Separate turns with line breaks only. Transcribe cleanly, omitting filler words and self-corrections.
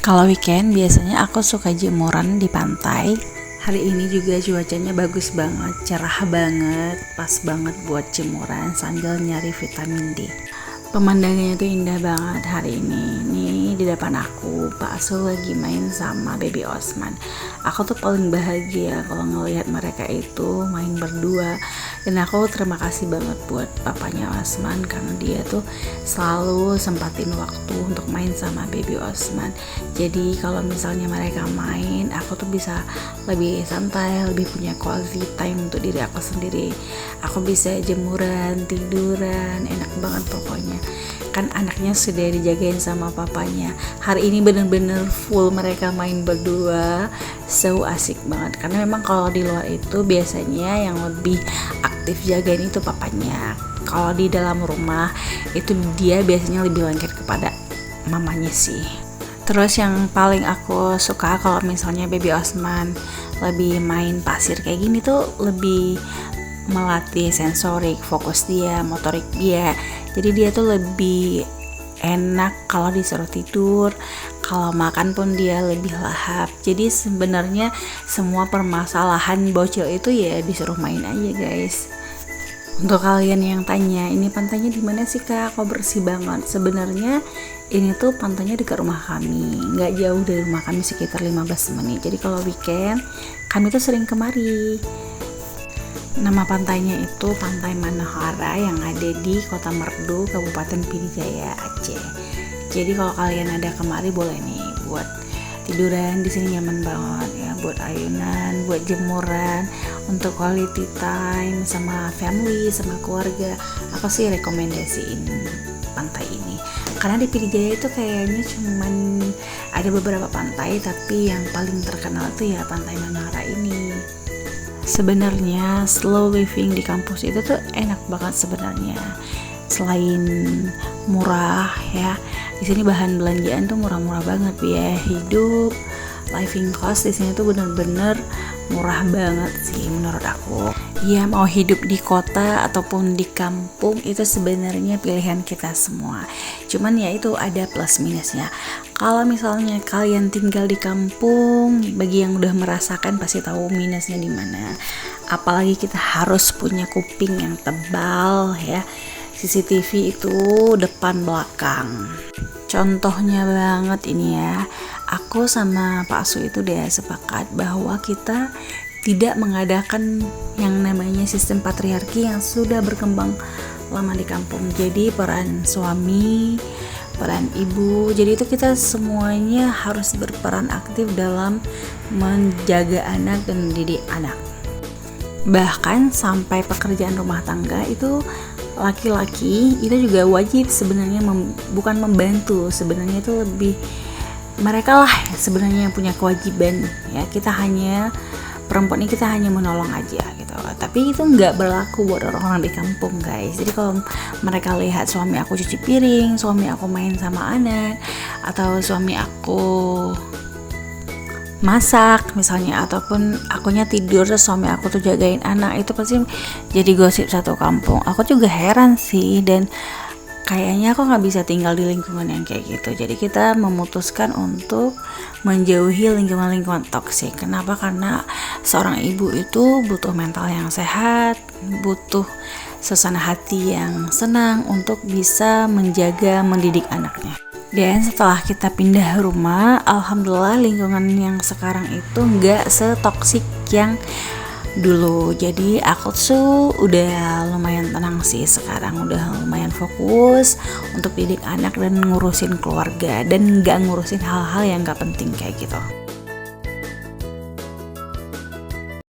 Kalau weekend biasanya aku suka jemuran di pantai. Hari ini juga cuacanya bagus banget, cerah banget, pas banget buat jemuran sambil nyari vitamin D. Pemandangannya tuh indah banget hari ini. Nih di depan aku, Pak Asul lagi main sama Baby Osman. Aku tuh paling bahagia kalau ngelihat mereka itu main berdua. Dan aku terima kasih banget buat papanya Osman karena dia tuh selalu sempatin waktu untuk main sama Baby Osman. Jadi kalau misalnya mereka main, aku tuh bisa lebih santai, lebih punya quality time untuk diri aku sendiri. Aku bisa jemuran, tiduran, enak banget pokoknya. Kan anaknya sudah dijagain sama papanya. Hari ini bener-bener full mereka main berdua, so asik banget. Karena memang kalau di luar itu biasanya yang lebih aktif jagain itu papanya. Kalau di dalam rumah itu dia biasanya lebih lengket kepada mamanya sih. Terus yang paling aku suka kalau misalnya Baby Osman lebih main pasir kayak gini tuh lebih melatih sensorik, fokus dia, motorik dia. Jadi dia tuh lebih enak kalau disuruh tidur, kalau makan pun dia lebih lahap. Jadi sebenarnya semua permasalahan bocil itu ya disuruh main aja guys. Untuk kalian yang tanya, ini pantainya di mana sih kak? Kok bersih banget? Sebenarnya ini tuh pantainya dekat rumah kami, nggak jauh dari rumah kami sekitar 15 menit. Jadi kalau weekend kami tuh sering kemari. Nama pantainya itu Pantai Manohara yang ada di Kota Merdu, Kabupaten Pidijaya, Aceh. Jadi kalau kalian ada kemari boleh nih buat tiduran di sini nyaman banget ya, buat ayunan, buat jemuran, untuk quality time sama family, sama keluarga. Aku sih rekomendasiin pantai ini. Karena di Pidijaya itu kayaknya cuman ada beberapa pantai, tapi yang paling terkenal tuh ya Pantai Manohara ini. Sebenarnya slow living di kampus itu tuh enak banget sebenarnya. Selain murah ya, di sini bahan belanjaan tuh murah-murah banget, biaya hidup, living cost di sini tuh bener-bener murah banget sih menurut aku. Ya mau hidup di kota ataupun di kampung itu sebenarnya pilihan kita semua. Cuman ya itu ada plus minusnya. Kalau misalnya kalian tinggal di kampung, bagi yang udah merasakan pasti tahu minusnya di mana. Apalagi kita harus punya kuping yang tebal ya. CCTV itu depan belakang. Contohnya banget ini ya. Aku sama Pak Su itu udah sepakat bahwa kita tidak mengadakan yang namanya sistem patriarki yang sudah berkembang lama di kampung. Jadi peran suami, peran ibu, jadi itu kita semuanya harus berperan aktif dalam menjaga anak dan mendidik anak. Bahkan sampai pekerjaan rumah tangga itu laki-laki itu juga wajib sebenarnya bukan membantu, sebenarnya itu lebih mereka lah sebenarnya yang punya kewajiban ya. Kita hanya perempuan ini kita hanya menolong aja gitu. Tapi itu nggak berlaku buat orang-orang di kampung guys. Jadi kalau mereka lihat suami aku cuci piring, suami aku main sama anak, atau suami aku masak misalnya, ataupun akunya tidur terus suami aku tuh jagain anak, itu pasti jadi gosip satu kampung. Aku juga heran sih, dan kayaknya aku gak bisa tinggal di lingkungan yang kayak gitu. Jadi kita memutuskan untuk menjauhi lingkungan-lingkungan toksik. Kenapa? Karena seorang ibu itu butuh mental yang sehat, butuh suasana hati yang senang untuk bisa menjaga, mendidik anaknya. Dan setelah kita pindah rumah, alhamdulillah lingkungan yang sekarang itu gak setoksik yang dulu. Jadi aku tuh udah lumayan tenang sih sekarang, udah lumayan fokus untuk didik anak dan ngurusin keluarga dan gak ngurusin hal-hal yang gak penting kayak gitu.